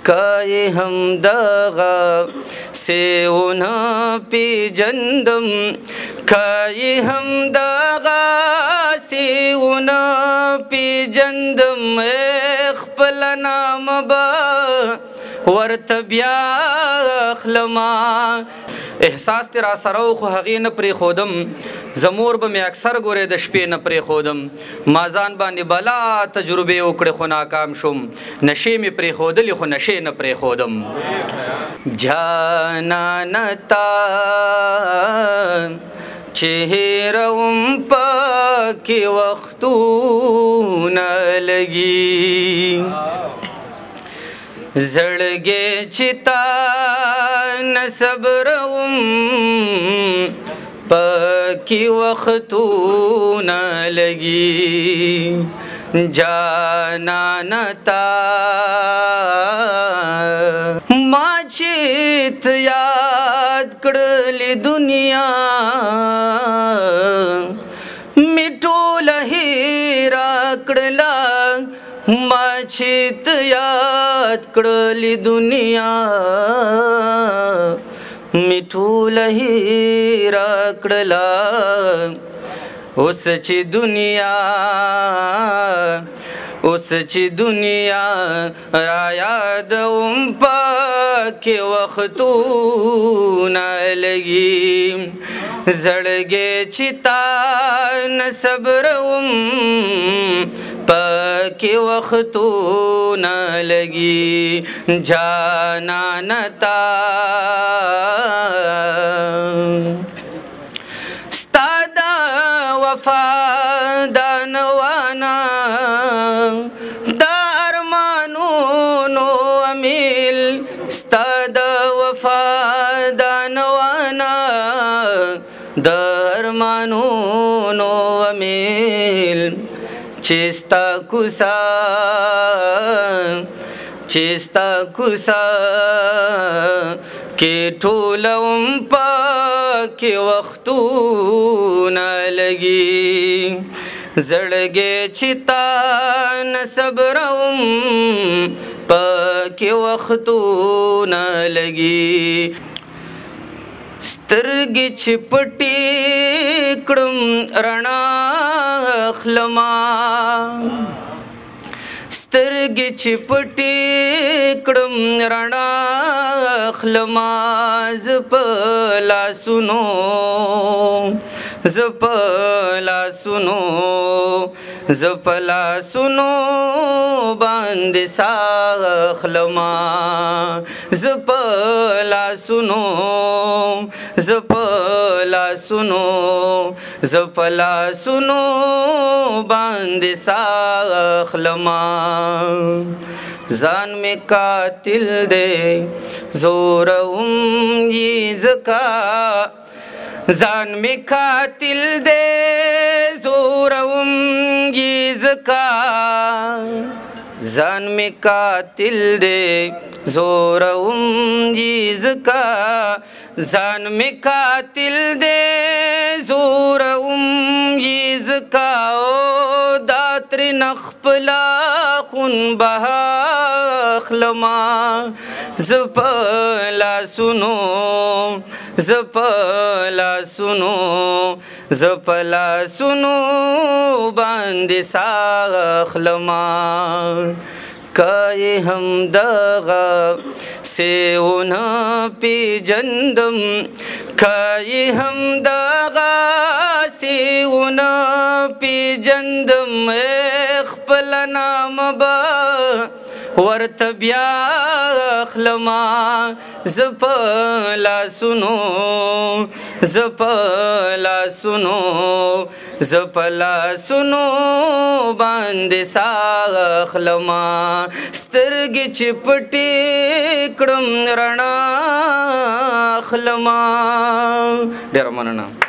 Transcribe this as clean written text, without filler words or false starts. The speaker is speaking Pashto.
کای هم دغه سیونه پیجندم کای هم دغه سیونه پیجندم خپل نام به ورته بیا اخلما احساس تی را سره و خو هغې نه پرېښودم زمور به مې اکثر ګورې د شپې نه پرېښودم ما ځان باندې بلا تجربې وکړې خو ناکام شوم نشې مې پرېښودلې خو نشې نه پرېښودم جانانه تا چې هېروم پکې وختونه لګي زړګی چې تا نه صبروم پکې وختونه لګي جانانه تا ما چې ته یاد کړلې دنیا مې ټوله هېره کړله ما چې ته یاد کړلې دنیا مې ټوله هېره کړله اوس چې دنیا را یادوم پکې وختونه لګي زړګی چې تا نه صبروم پکې وختونه لګي جانانه تا ستا د وفا د نوانه د ارمانونو امیل ستا د وفا د نوانه د ارمانونو امیل چیستا کوسا کې ټولوم پکې وختونه لګي زړګی چې تا نه صبروم پکې وختونه لګي سترګې چې پټې کړم رڼا اخلما سترګې چې پټې کړم رڼا اخلما زه په لاسونو باندې ساه اخلما زه په لاسونو باندې ساه اخلما ځان مې قاتل دی زوروم یې ځکه ځان مې قاتل دی زوروم یې ځکه ځان مې قاتل دی زوروم یې ځکه ځان مې قاتل دی زوروم یې ځکه او دا ترېنه خپله خون بها اخلما زه په لاسونو باندې ساه اخلما کای هم دغه سیونه پیجندم کای هم دغه سیونه پیجندم خپل نام به ورته بیا اخلما زه په لاسونو باندې ساه اخلما سترګې چې پټې کړم رڼا اخلما ډېره مننه